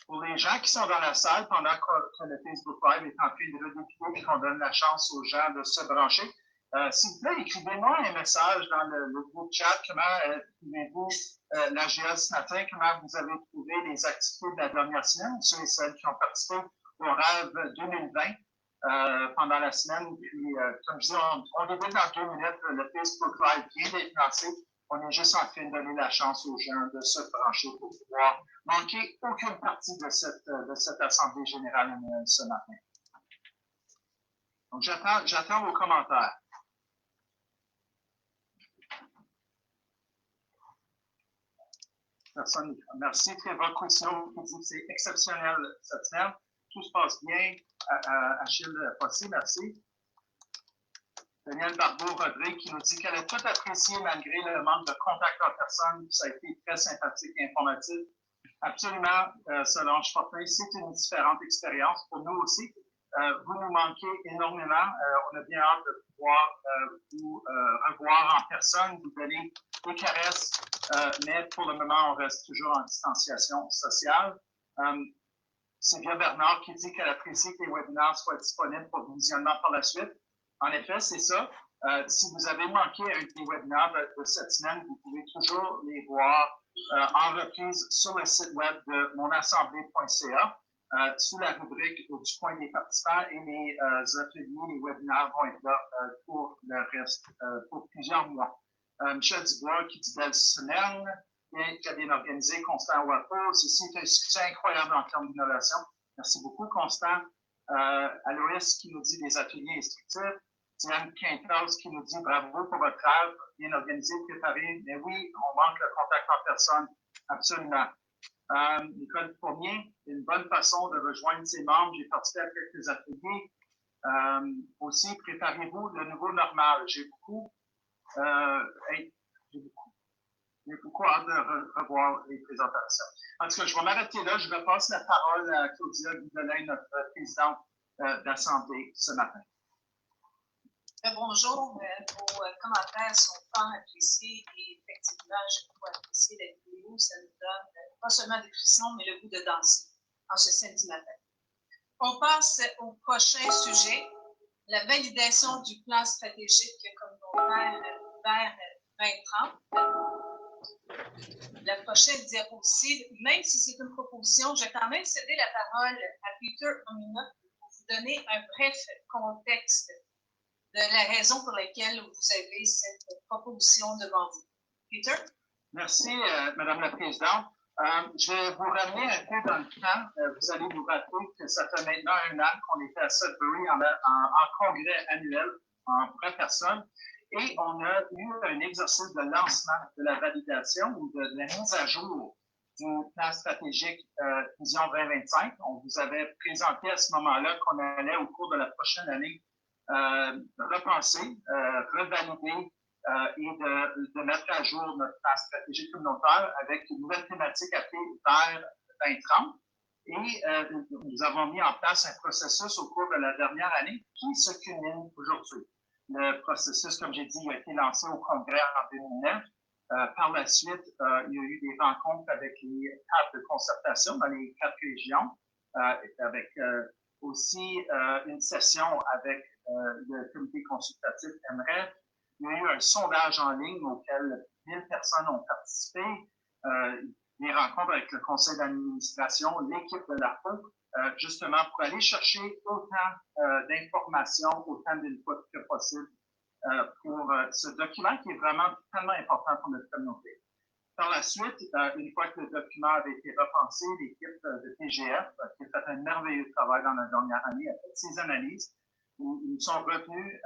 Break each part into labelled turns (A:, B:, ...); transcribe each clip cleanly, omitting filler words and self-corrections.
A: Pour les gens qui sont dans la salle pendant que le Facebook Live est en train de redéfiler et qu'on donne la chance aux gens de se brancher, s'il vous plaît, écrivez-moi un message dans le groupe chat. Comment trouvez-vous l'AGA ce matin? Comment vous avez trouvé les activités de la dernière semaine, ceux et celles qui ont participé au Rêve 2020 pendant la semaine? Puis, comme je dis, on débute dans 2 minutes. Le Facebook Live vient d'être lancé. On est juste en train de donner la chance aux gens de se brancher pour pouvoir manquer aucune partie de cette Assemblée générale annuelle ce matin. Donc, j'attends vos commentaires. Personne, merci. Tréva Cousineau qui dit que c'est exceptionnel cette semaine. Tout se passe bien. Achille Fossé, merci. Daniel Barbeau-Rodrigue qui nous dit qu'elle a tout apprécié malgré le manque de contact en personne. Ça a été très sympathique et informatif. Absolument, Solange Fortin, c'est une différente expérience pour nous aussi. Vous nous manquez énormément. On a bien hâte de pouvoir vous revoir en personne, vous donner des caresses, mais pour le moment, on reste toujours en distanciation sociale. Sylvia Bernard qui dit qu'elle apprécie que les webinaires soient disponibles pour visionnement par la suite. En effet, c'est ça. Si vous avez manqué un des webinaires de cette semaine, vous pouvez toujours les voir en reprise sur le site web de monassemblée.ca sous la rubrique du coin des participants et les ateliers, les webinaires vont être là pour le reste, pour plusieurs mois. Michel Dubois qui dit belle semaine, qui a bien organisé, Constant Wapo. Ceci est un succès incroyable en termes d'innovation. Merci beaucoup, Constant. Aloïs qui nous dit des ateliers instructifs. Diane Quintas qui nous dit bravo pour votre rêve, bien organisé, préparé. Mais oui, on manque le contact en personne, absolument. Nicole Fournier, une bonne façon de rejoindre ses membres. J'ai participé à quelques ateliers. Aussi, préparez-vous le nouveau normal. J'ai beaucoup hâte de revoir les présentations. En tout cas, je vais m'arrêter là. Je repasse la parole à Claudia Goudelin, notre présidente d'Assemblée ce matin.
B: Bonjour, vos commentaires sont fort appréciés et effectivement, je trouve apprécier la vidéo. Ça nous donne pas seulement des frissons, mais le goût de danser en ce samedi matin. On passe au prochain sujet, la validation du plan stratégique communautaire vers 2030. La prochaine diapositive, même si c'est une proposition, je vais quand même céder la parole à Peter Omina pour vous donner un bref contexte de la raison pour laquelle vous avez cette proposition devant vous. Peter?
A: Merci, Madame la Présidente. Je vais vous ramener un peu dans le temps. Vous allez vous rappeler que ça fait maintenant 1 an qu'on était à Sudbury en congrès annuel en vraie personne et on a eu un exercice de lancement de la validation ou de la mise à jour du plan stratégique Vision 2025. On vous avait présenté à ce moment-là qu'on allait au cours de la prochaine année repenser, revalider et de mettre à jour notre plan stratégique communautaire avec une nouvelle thématique appelée vers 2030. Et nous avons mis en place un processus au cours de la dernière année qui se culmine aujourd'hui. Le processus, comme j'ai dit, a été lancé au Congrès en 2009. Par la suite, il y a eu des rencontres avec les tables de concertation dans les 4 régions, avec aussi une session avec le comité consultatif MREF. Il y a eu un sondage en ligne auquel 1000 personnes ont participé, des rencontres avec le conseil d'administration, l'équipe de l'ARPO, justement pour aller chercher autant d'informations, autant d'input que possible pour ce document qui est vraiment tellement important pour notre communauté. Par la suite, une fois que le document avait été repensé, l'équipe de TGF, qui a fait un merveilleux travail dans la dernière année, a fait ses analyses. Ils sont revenus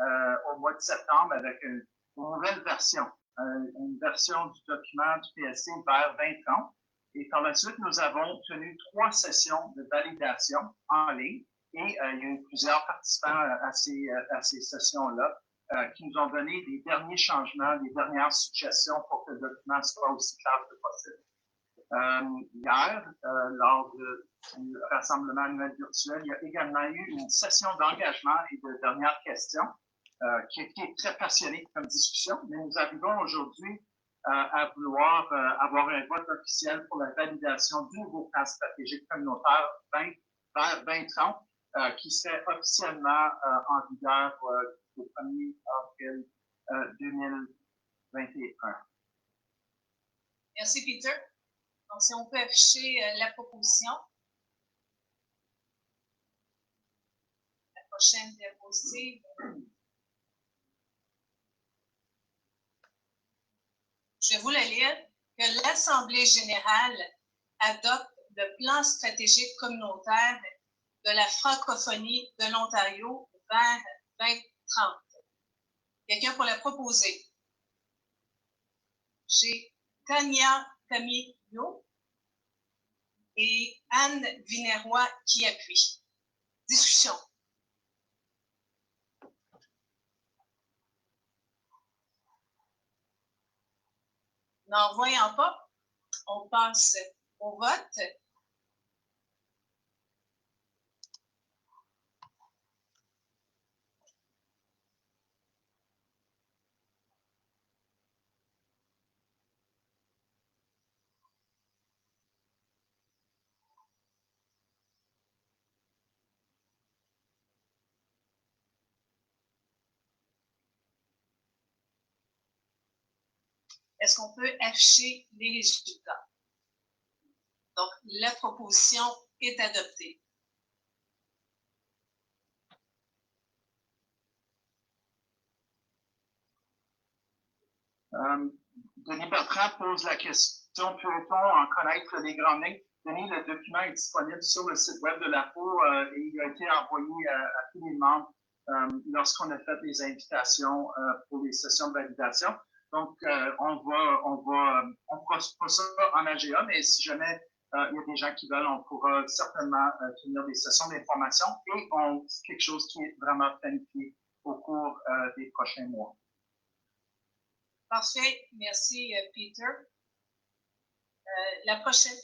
A: au mois de septembre avec une nouvelle version, une version du document du PSC vers 2030. Et par la suite, nous avons tenu 3 sessions de validation en ligne et il y a eu plusieurs participants à ces sessions-là qui nous ont donné les derniers changements, les dernières suggestions pour que le document soit aussi clair que possible. Hier, lors du rassemblement annuel virtuel, il y a également eu une session d'engagement et de dernières questions qui a été très passionnée comme discussion, mais nous arrivons aujourd'hui à vouloir avoir un vote officiel pour la validation du nouveau plan stratégique communautaire vers 2030, qui serait officiellement en vigueur au 1er avril 2021.
B: Merci, Peter. Donc, si on peut afficher la proposition. La prochaine diapositive. Je vais vous le lire, que l'Assemblée générale adopte le plan stratégique communautaire de la francophonie de l'Ontario vers 2030. Quelqu'un pour la proposer? J'ai Tania Camillo et Anne Vineroy qui appuient. Discussion. N'en voyant pas, on passe au vote. Est-ce qu'on peut afficher les résultats? Donc, la proposition est adoptée.
A: Denis Bertrand pose la question, peut-on en connaître les grandes lignes? Denis, le document est disponible sur le site web de l'APO et il a été envoyé à tous les membres lorsqu'on a fait les invitations pour les sessions de validation. Donc, on fera pas ça en AGA, mais si jamais il y a des gens qui veulent, on pourra certainement tenir des sessions d'information et c'est quelque chose qui est vraiment planifié au cours des prochains mois.
B: Parfait. Merci, Peter. La prochaine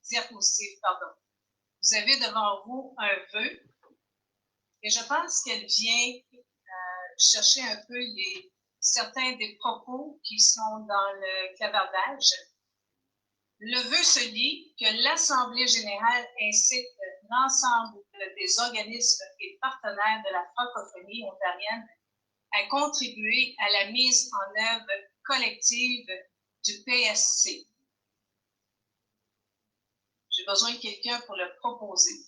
B: diapositive, pardon. Vous avez devant vous un vœu et je pense qu'elle vient chercher un peu certains des propos qui sont dans le clavardage. Le vœu se lit que l'Assemblée générale incite l'ensemble des organismes et partenaires de la francophonie ontarienne à contribuer à la mise en œuvre collective du PSC. J'ai besoin de quelqu'un pour le proposer.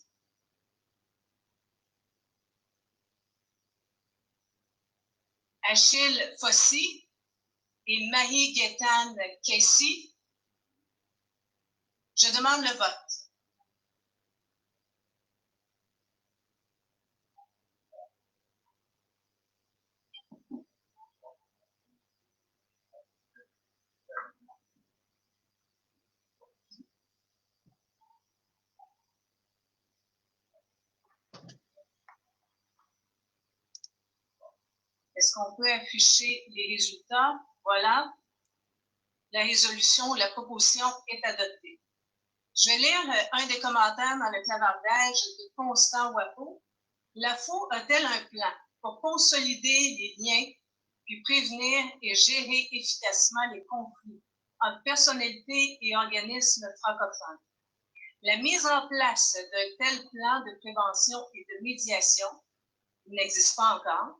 B: Achille Fossy et Marie-Gaétane Casey. Je demande le vote. Est-ce qu'on peut afficher les résultats? Voilà. La résolution ou la proposition est adoptée. Je vais lire un des commentaires dans le clavardage de Constant Wapo. L'AFO a-t-elle un plan pour consolider les liens puis prévenir et gérer efficacement les conflits entre personnalités et organismes francophones? La mise en place d'un tel plan de prévention et de médiation, il n'existe pas encore,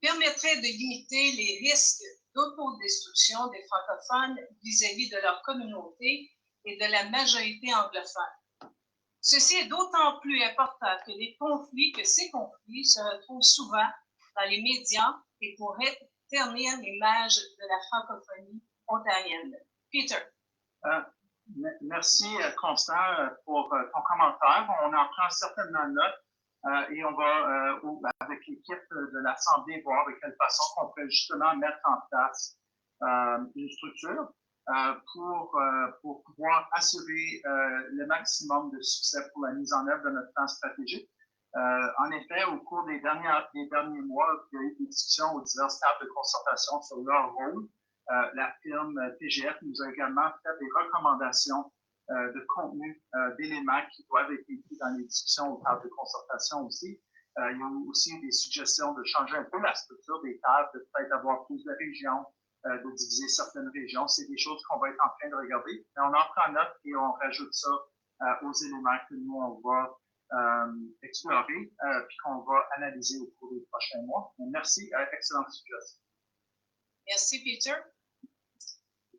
B: permettrait de limiter les risques d'autodestruction des francophones vis-à-vis de leur communauté et de la majorité anglophone. Ceci est d'autant plus important que ces conflits se retrouvent souvent dans les médias et pourraient ternir l'image de la francophonie ontarienne. Peter.
A: Merci, Constant, pour ton commentaire. On en prend certainement note et on va, avec l'équipe de l'Assemblée, voir de quelle façon on peut justement mettre en place une structure pour pouvoir assurer le maximum de succès pour la mise en œuvre de notre plan stratégique. En effet, au cours des derniers mois, il y a eu des discussions aux diverses tables de concertation sur leur rôle. La firme TGF nous a également fait des recommandations de contenu, d'éléments qui doivent être écrits dans les discussions aux tables de concertation aussi. Il y a aussi des suggestions de changer un peu la structure des tables, de peut-être avoir plus de régions, de diviser certaines régions. C'est des choses qu'on va être en train de regarder. Mais on en prend note et on rajoute ça aux éléments que nous, on va explorer puis qu'on va analyser au cours des prochains mois. Merci, excellente suggestion.
B: Merci, Peter.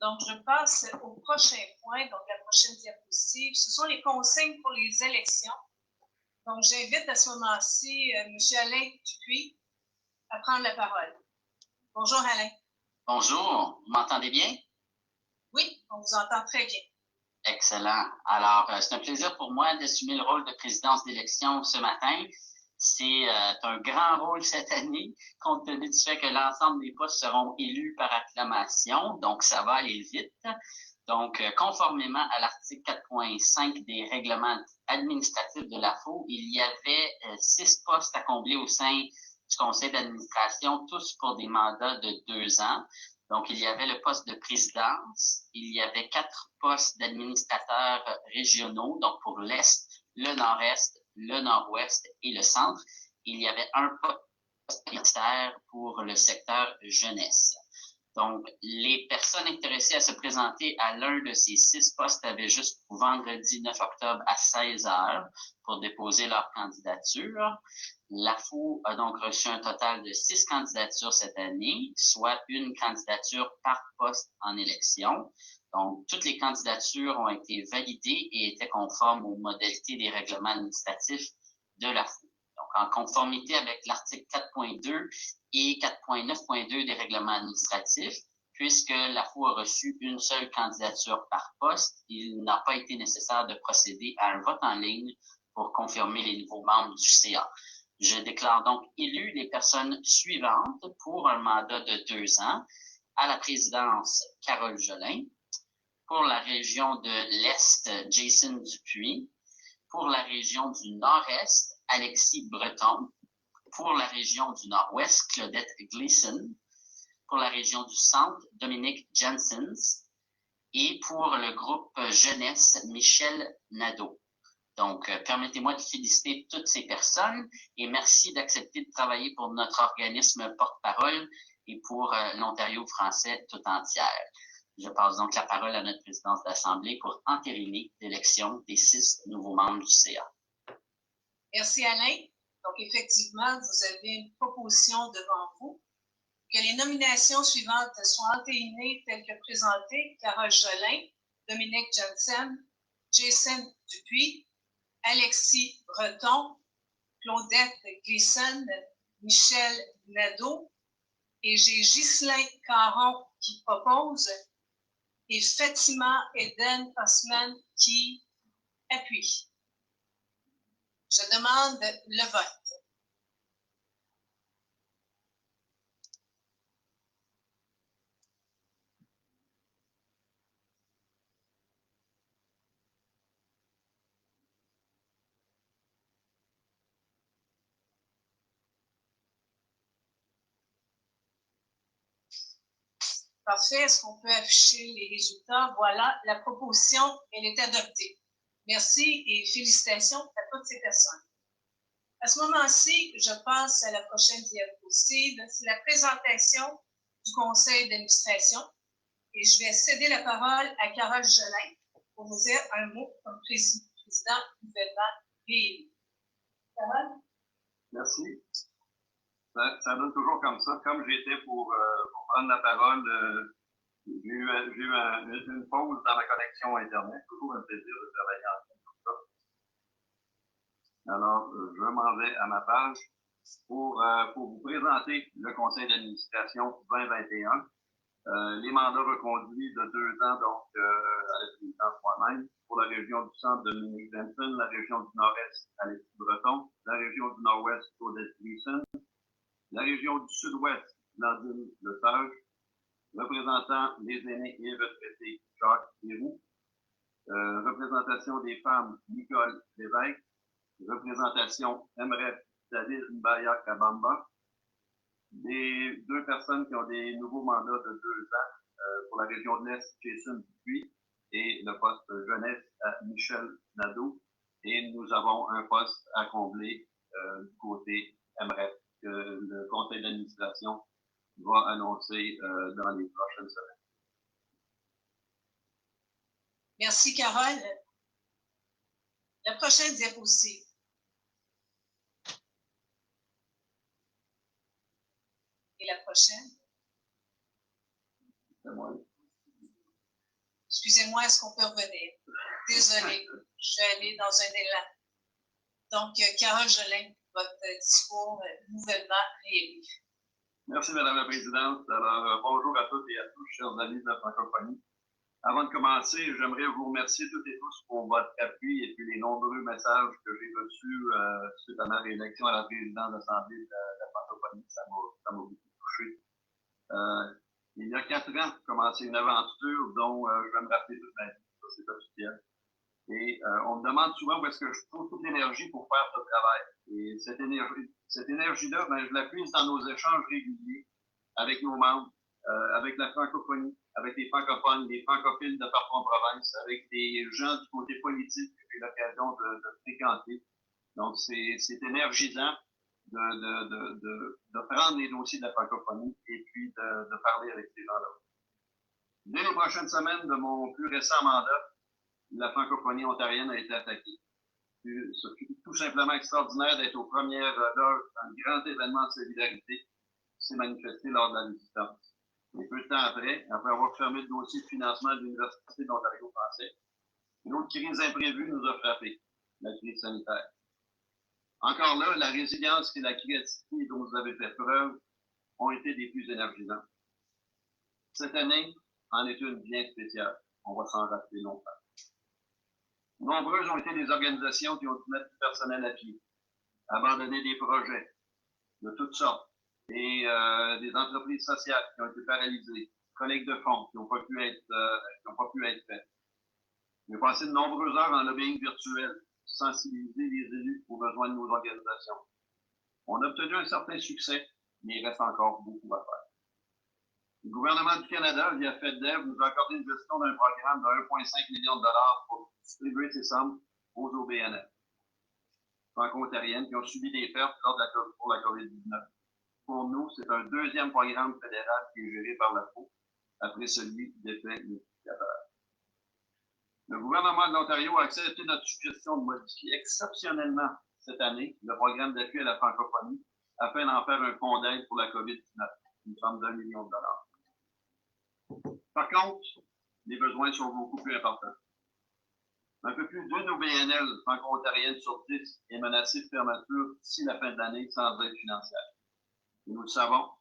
B: Donc, je passe au prochain point, donc la prochaine diapositive. Ce sont les consignes pour les élections. Donc, j'invite à ce moment-ci M. Alain Dupuis à prendre la parole. Bonjour, Alain.
C: Bonjour, vous m'entendez bien?
B: Oui, on vous entend très bien.
C: Excellent. Alors, c'est un plaisir pour moi d'assumer le rôle de présidence d'élection ce matin. C'est un grand rôle cette année, compte tenu du fait que l'ensemble des postes seront élus par acclamation, donc ça va aller vite. Donc, conformément à l'article 4.5 des règlements administratifs de l'AFO, il y avait 6 postes à combler au sein du conseil d'administration, tous pour des mandats de 2 ans. Donc, il y avait le poste de présidence, il y avait 4 postes d'administrateurs régionaux, donc pour l'Est, le Nord-Est, le Nord-Ouest et le Centre. Il y avait un poste ministère pour le secteur jeunesse. Donc, les personnes intéressées à se présenter à l'un de ces 6 postes avaient jusqu'au vendredi 9 octobre à 16 h pour déposer leur candidature. L'AFO a donc reçu un total de 6 candidatures cette année, soit une candidature par poste en élection. Donc, toutes les candidatures ont été validées et étaient conformes aux modalités des règlements administratifs de l'AFO. Donc, en conformité avec l'article 4.2 et 4.9.2 des règlements administratifs, puisque l'AFO a reçu une seule candidature par poste, il n'a pas été nécessaire de procéder à un vote en ligne pour confirmer les nouveaux membres du CA. Je déclare donc élues les personnes suivantes pour un mandat de 2 ans. À la présidence, Carole Jolin. Pour la région de l'Est, Jason Dupuis. Pour la région du Nord-Est, Alexis Breton. Pour la région du Nord-Ouest, Claudette Gleason. Pour la région du Centre, Dominique Jensens. Et pour le groupe Jeunesse, Michel Nadeau. Donc, permettez-moi de féliciter toutes ces personnes et merci d'accepter de travailler pour notre organisme porte-parole et pour l'Ontario français tout entière. Je passe donc la parole à notre présidence d'Assemblée pour entériner l'élection des 6 nouveaux membres du CA.
B: Merci, Alain. Donc, effectivement, vous avez une proposition devant vous. Que les nominations suivantes soient entérinées telles que présentées. Carole Jolin, Dominique Jensen, Jason Dupuis, Alexis Breton, Claudette Gleason, Michel Nadeau, et j'ai Ghislain Caron qui propose et Fatima Eden Osman qui appuie. Je demande le vote. Parfait. Est-ce qu'on peut afficher les résultats? Voilà, la proposition, elle est adoptée. Merci et félicitations à toutes ces personnes. À ce moment-ci, je passe à la prochaine diapositive. C'est la présentation du conseil d'administration. Et je vais céder la parole à Carole Jolin pour vous dire un mot comme président nouvellement réélu. Carole?
D: Merci. Ça donne toujours comme ça. Comme j'étais pour prendre la parole, j'ai eu une pause dans ma connexion Internet. Toujours un plaisir de travailler ensemble pour ça. Alors, je m'en vais à ma page pour vous présenter le conseil d'administration 2021. Les mandats reconduits de 2 ans, donc à la présidence moi-même. Pour la région du Centre, Dominique Jensen, la région du Nord-Est, Alexis Breton, la région du Nord-Ouest, Claudette Gleason, la région du Sud-Ouest, Blandine Lesage, représentant les aînés et retraités, Jacques Héroux, représentation des femmes, Nicole Lévesque, représentation MREF, David Mbaya Kabamba, des 2 personnes qui ont des nouveaux mandats de 2 ans, pour la région de l'Est, Jason Dupuis, et le poste jeunesse à Michel Nadeau. Et nous avons un poste à combler du côté MREF que le conseil d'administration va annoncer dans les prochaines semaines.
B: Merci, Carole. La prochaine diapositive. Et la prochaine?
D: C'est moi.
B: Excusez-moi, est-ce qu'on peut revenir? Désolée, je vais aller dans un élan. Donc, Carole Gelin, votre discours nouvellement réélu.
D: Merci, Madame la Présidente. Alors, bonjour à toutes et à tous, chers amis de la francophonie. Avant de commencer, j'aimerais vous remercier toutes et tous pour votre appui et puis les nombreux messages que j'ai reçus suite à ma réélection à la présidente de l'Assemblée de la francophonie. Ça m'a beaucoup touché. Il y a 4 ans, j'ai commencé une aventure dont je vais me rappeler toute ma vie. Ça, c'est officiel. Et on me demande souvent où est-ce que je trouve toute l'énergie pour faire ce travail. Et cette énergie-là, ben, je la puise dans nos échanges réguliers avec nos membres, avec la francophonie, avec les francophones, les francophiles de partout en province, avec des gens du côté politique que j'ai l'occasion de fréquenter. Donc, c'est énergisant de prendre les dossiers de la francophonie et puis de parler avec ces gens-là. Dès les prochaines semaines de mon plus récent mandat, la francophonie ontarienne a été attaquée. C'est tout simplement extraordinaire d'être aux premières loges d'un grand événement de solidarité qui s'est manifesté lors de la résistance. Et peu de temps après avoir fermé le dossier de financement de l'Université de l'Ontario français, une autre crise imprévue nous a frappé, la crise sanitaire. Encore là, la résilience et la créativité dont vous avez fait preuve ont été des plus énergisantes. Cette année en est une bien spéciale. On va s'en rappeler longtemps. Nombreuses ont été les organisations qui ont dû mettre du personnel à pied, abandonner des projets de toutes sortes, et des entreprises sociales qui ont été paralysées, collectes de fonds qui n'ont pas pu être faites. J'ai passé de nombreuses heures en lobbying virtuel, sensibiliser les élus aux besoins de nos organisations. On a obtenu un certain succès, mais il reste encore beaucoup à faire. Le gouvernement du Canada, via FedDev, nous a accordé une gestion d'un programme de 1,5 million de dollars pour distribuer ces sommes aux OBNL franco-ontariennes qui ont subi des pertes pour la COVID-19. Pour nous, c'est un deuxième programme fédéral qui est géré par la FO, après celui d'effet multiplicateur. Le gouvernement de l'Ontario a accepté notre suggestion de modifier exceptionnellement cette année le programme d'appui à la francophonie afin d'en faire un fonds d'aide pour la COVID-19, une somme d'1 million de dollars. Par contre, les besoins sont beaucoup plus importants. Un peu plus d'une OBNL franco-ontarienne sur 10 est menacée de fermeture d'ici la fin de l'année sans aide financière. Et nous le savons,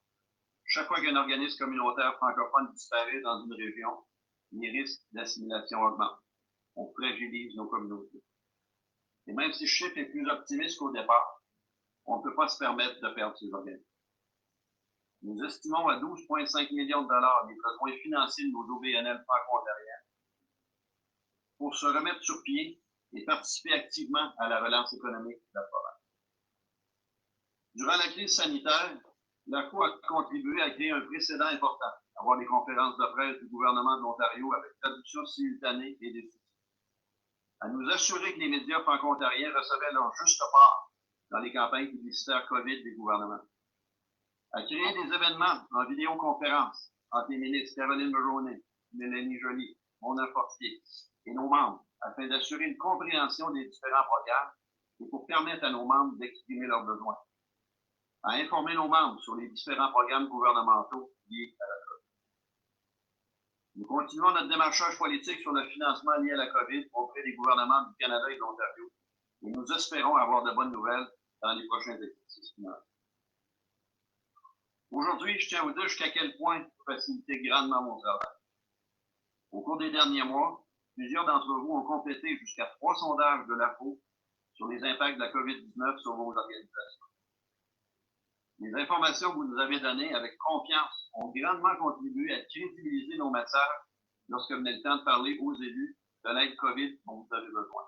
D: chaque fois qu'un organisme communautaire francophone disparaît dans une région, les risques d'assimilation augmentent. On fragilise nos communautés. Et même si le chiffre est plus optimiste qu'au départ, on ne peut pas se permettre de perdre ces organismes. Nous estimons à 12,5 millions de dollars les besoins financiers de nos OBNL franco-ontariennes pour se remettre sur pied et participer activement à la relance économique de la province. Durant la crise sanitaire, la FO a contribué à créer un précédent important, avoir des conférences de presse du gouvernement de l'Ontario avec traduction simultanée et des sous-titres, à nous assurer que les médias franco-ontariens recevaient leur juste part dans les campagnes publicitaires COVID des gouvernements, à créer des événements en vidéoconférence entre les ministres Caroline Mulroney, Mélanie Joly, Mona Fortier et nos membres, afin d'assurer une compréhension des différents programmes et pour permettre à nos membres d'exprimer leurs besoins, à informer nos membres sur les différents programmes gouvernementaux liés à la COVID. Nous continuons notre démarchage politique sur le financement lié à la COVID auprès des gouvernements du Canada et de l'Ontario et nous espérons avoir de bonnes nouvelles dans les prochains exercices financiers. Aujourd'hui, je tiens à vous dire jusqu'à quel point vous facilitez grandement mon travail. Au cours des derniers mois, plusieurs d'entre vous ont complété jusqu'à 3 sondages de la FO sur les impacts de la COVID-19 sur vos organisations. Les informations que vous nous avez données avec confiance ont grandement contribué à crédibiliser nos messages lorsque venait le temps de parler aux élus de l'aide COVID dont vous avez besoin.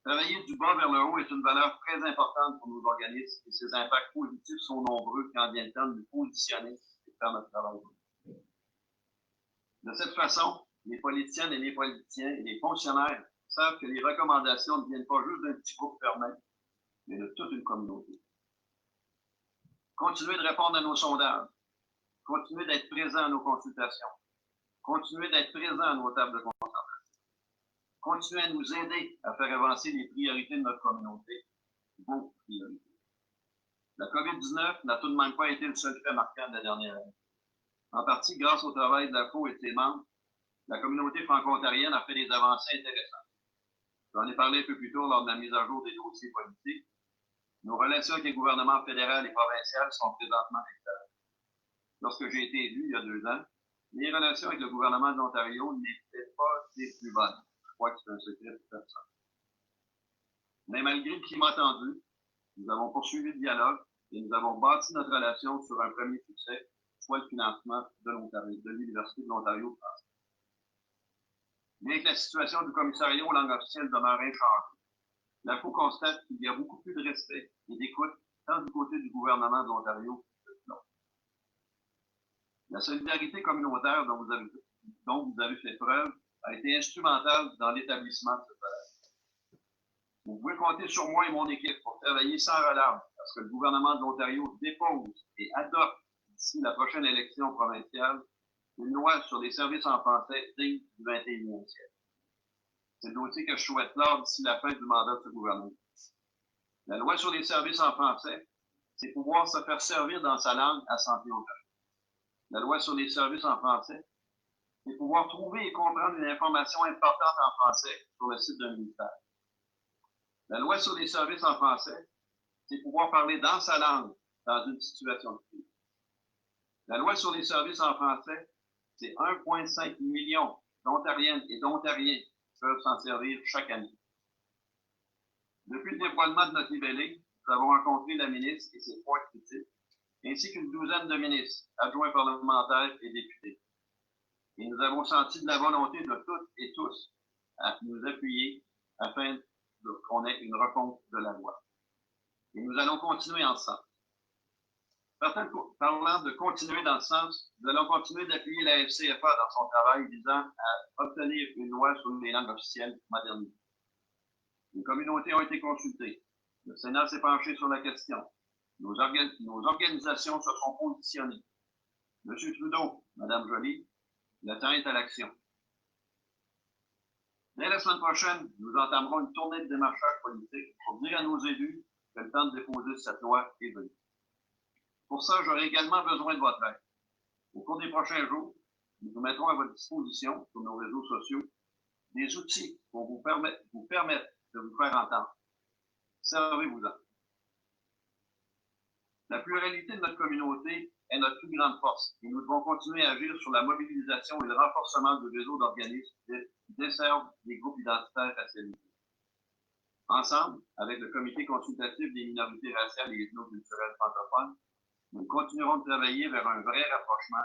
D: Travailler du bas vers le haut est une valeur très importante pour nos organismes et ses impacts positifs sont nombreux quand vient le temps de nous positionner et de faire notre travail. De cette façon, les politiciennes et les politiciens et les fonctionnaires savent que les recommandations ne viennent pas juste d'un petit groupe fermé, mais de toute une communauté. Continuez de répondre à nos sondages. Continuez d'être présent à nos consultations. Continuez d'être présent à nos tables de concertation. Continuez à nous aider à faire avancer les priorités de notre communauté, vos priorités. La COVID-19 n'a tout de même pas été le seul fait marquant de la dernière année. En partie grâce au travail de la FO et de ses membres, la communauté franco-ontarienne a fait des avancées intéressantes. J'en ai parlé un peu plus tôt lors de la mise à jour des dossiers politiques. Nos relations avec les gouvernements fédéral et provincial sont présentement excellentes. Lorsque j'ai été élu il y a 2 ans, les relations avec le gouvernement de l'Ontario n'étaient pas les plus bonnes. Je crois que c'est un secret pour personne. Mais malgré le climat tendu, nous avons poursuivi le dialogue et nous avons bâti notre relation sur un premier succès, soit le financement de l'Université de l'Ontario. Bien que la situation du commissariat aux langues officielles demeure inchangée, la FO constate qu'il y a beaucoup plus de respect et d'écoute tant du côté du gouvernement de l'Ontario que de l'autre. La solidarité communautaire dont vous avez fait preuve a été instrumentale dans l'établissement de ce collège. Vous pouvez compter sur moi et mon équipe pour travailler sans relâche parce que le gouvernement de l'Ontario dépose et adopte d'ici la prochaine élection provinciale une loi sur les services en français dignes du 21e siècle. C'est le dossier que je souhaite clore d'ici la fin du mandat de ce gouvernement. La loi sur les services en français, c'est pouvoir se faire servir dans sa langue à Santé Ontario. La loi sur les services en français, c'est pouvoir trouver et comprendre une information importante en français sur le site d'un ministère. La loi sur les services en français, c'est pouvoir parler dans sa langue dans une situation de crise. La loi sur les services en français, c'est 1,5 million d'Ontariennes et d'Ontariens qui peuvent s'en servir chaque année. Depuis le déploiement de notre libellé, nous avons rencontré la ministre et ses 3 critiques, ainsi qu'une douzaine de ministres, adjoints parlementaires et députés. Et nous avons senti de la volonté de toutes et tous à nous appuyer afin qu'on ait une refonte de la loi. Et nous allons continuer en ce sens. Parlant de continuer dans ce sens, nous allons continuer d'appuyer la FCFA dans son travail visant à obtenir une loi sur les langues officielles modernisées. Les communautés ont été consultées. Le Sénat s'est penché sur la question. Nos organisations se sont positionnées. M. Trudeau, Mme Joly, le temps est à l'action. Dès la semaine prochaine, nous entamerons une tournée de démarchage politique pour dire à nos élus que le temps de déposer cette loi est venu. Pour ça, j'aurai également besoin de votre aide. Au cours des prochains jours, nous mettrons à votre disposition sur nos réseaux sociaux des outils pour vous permettre de vous faire entendre. Servez-vous-en. La pluralité de notre communauté est notre plus grande force et nous devons continuer à agir sur la mobilisation et le renforcement du réseau d'organismes qui desservent les groupes identitaires racialisés. Ensemble, avec le Comité consultatif des minorités raciales et ethno-culturelles francophones, nous continuerons de travailler vers un vrai rapprochement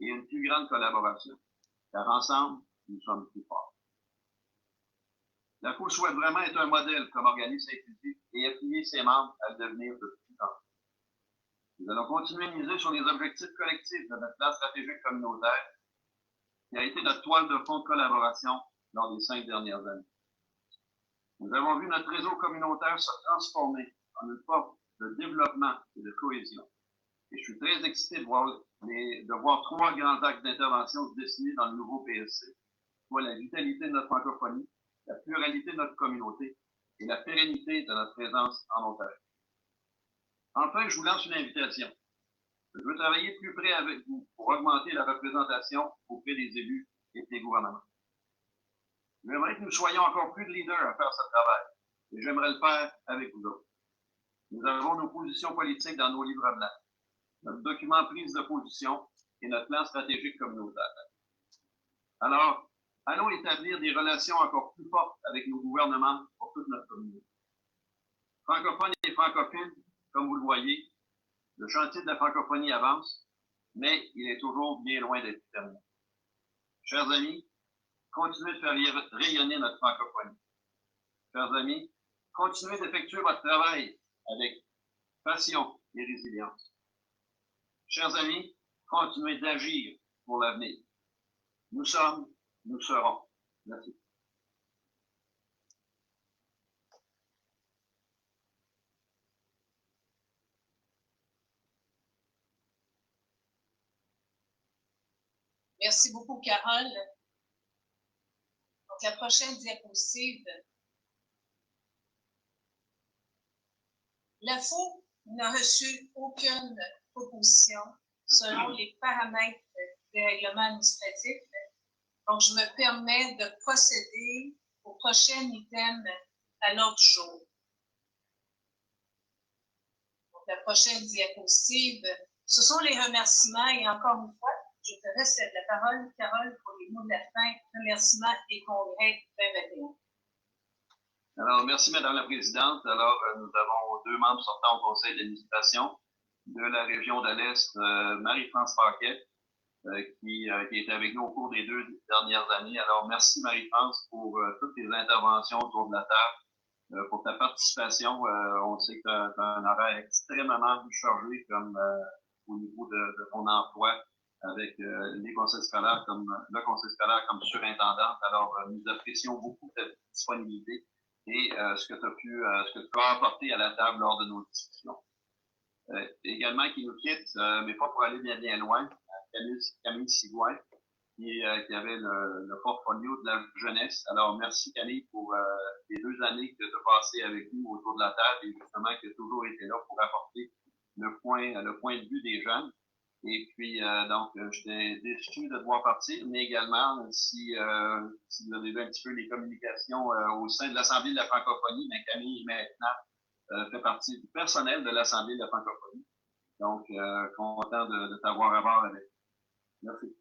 D: et une plus grande collaboration, car ensemble, nous sommes plus forts. La FO souhaite vraiment être un modèle comme organisme inclusif et appuyer ses membres à le devenir de plus en plus. Nous allons continuer à miser sur les objectifs collectifs de notre plan stratégique communautaire, qui a été notre toile de fond de collaboration lors des 5 dernières années. Nous avons vu notre réseau communautaire se transformer en une force de développement et de cohésion. Et je suis très excité de voir 3 grands actes d'intervention se dessiner dans le nouveau PSC, soit la vitalité de notre francophonie, la pluralité de notre communauté et la pérennité de notre présence en Ontario. Enfin, je vous lance une invitation. Je veux travailler plus près avec vous pour augmenter la représentation auprès des élus et des gouvernements. J'aimerais que nous soyons encore plus de leaders à faire ce travail, et j'aimerais le faire avec vous autres. Nous avons nos positions politiques dans nos livres blancs, notre document prise de position et notre plan stratégique communautaire. Alors, allons établir des relations encore plus fortes avec nos gouvernements pour toute notre communauté. Francophones et francophiles, comme vous le voyez, le chantier de la francophonie avance, mais il est toujours bien loin d'être terminé. Chers amis, continuez de faire rayonner notre francophonie. Chers amis, continuez d'effectuer votre travail avec passion et résilience. Chers amis, continuez d'agir pour l'avenir. Nous sommes, nous serons. Merci.
B: Merci beaucoup, Carole. Donc, la prochaine diapositive. L'AFO n'a reçu aucune proposition selon les paramètres des règlements administratifs. Donc, je me permets de procéder au prochain item à l'ordre du jour. Donc, la prochaine diapositive, ce sont les remerciements et encore une fois, je te laisse la parole, Carole, pour les mots de la fin, remerciements et congrès 2021.
D: Alors, merci, Madame la Présidente. Alors, nous avons 2 membres sortants au conseil d'administration de la région de l'Est, Marie-France Paquet, qui était avec nous au cours des 2 dernières années. Alors, merci, Marie-France, pour toutes tes interventions autour de la table, pour ta participation. On sait que tu as un horaire extrêmement chargé comme au niveau de ton emploi avec les conseils scolaires comme le conseil scolaire comme surintendante. Alors, nous apprécions beaucoup ta disponibilité et ce que tu as apporté à la table lors de nos discussions. Également, qui nous quitte, mais pas pour aller bien loin, Camille Sigouin, qui avait le portfolio de la jeunesse. Alors, merci Camille pour les 2 années que tu as passées avec nous autour de la table et justement que tu as toujours été là pour apporter le point de vue des jeunes. Et puis, donc, j'étais déçu de devoir partir, mais également, si vous avez vu un petit peu les communications au sein de l'Assemblée de la francophonie, mais Camille, maintenant, fait partie du personnel de l'Assemblée de la francophonie. Donc, content de t'avoir à bord avec. Merci.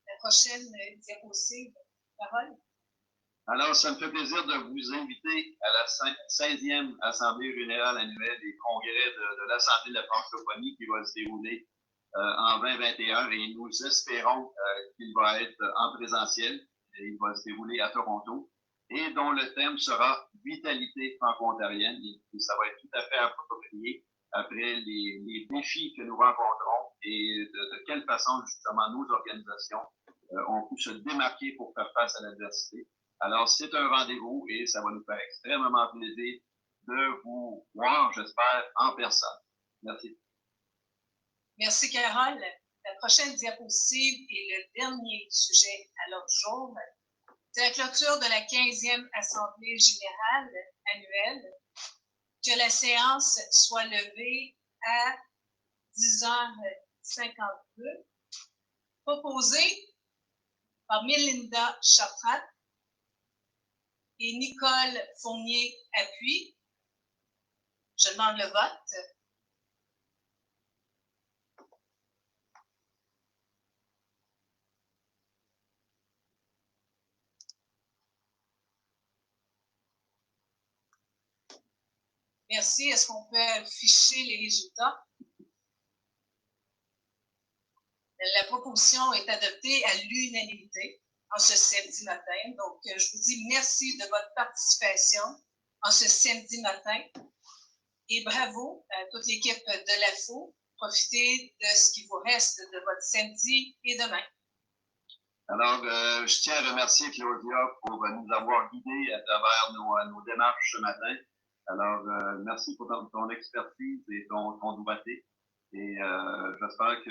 B: La prochaine diapositive, parole.
D: Alors, ça me fait plaisir de vous inviter à la 16e Assemblée générale annuelle des congrès de l'Assemblée de la francophonie qui va se dérouler en 2021 et nous espérons qu'il va être en présentiel. Et il va se dérouler à Toronto et dont le thème sera Vitalité franco-ontarienne et ça va être tout à fait approprié après les défis que nous rencontrons et de quelle façon justement nos organisations ont pu se démarquer pour faire face à l'adversité. Alors, c'est un rendez-vous et ça va nous faire extrêmement plaisir de vous voir, j'espère, en personne. Merci.
B: Merci, Carole. La prochaine diapositive est le dernier sujet à l'ordre du jour. C'est la clôture de la 15e Assemblée générale annuelle. Que la séance soit levée à 10h52. Proposée par Mélinda Chartrand et Nicole Fournier-Appuis. Je demande le vote. Merci. Est-ce qu'on peut afficher les résultats? La proposition est adoptée à l'unanimité en ce samedi matin. Donc, je vous dis merci de votre participation en ce samedi matin et bravo à toute l'équipe de l'AFO. Profitez de ce qui vous reste de votre samedi et demain.
D: Alors, je tiens à remercier Claudia pour nous avoir guidés à travers nos démarches ce matin. Alors, merci pour ton expertise et ton doigté. Et j'espère que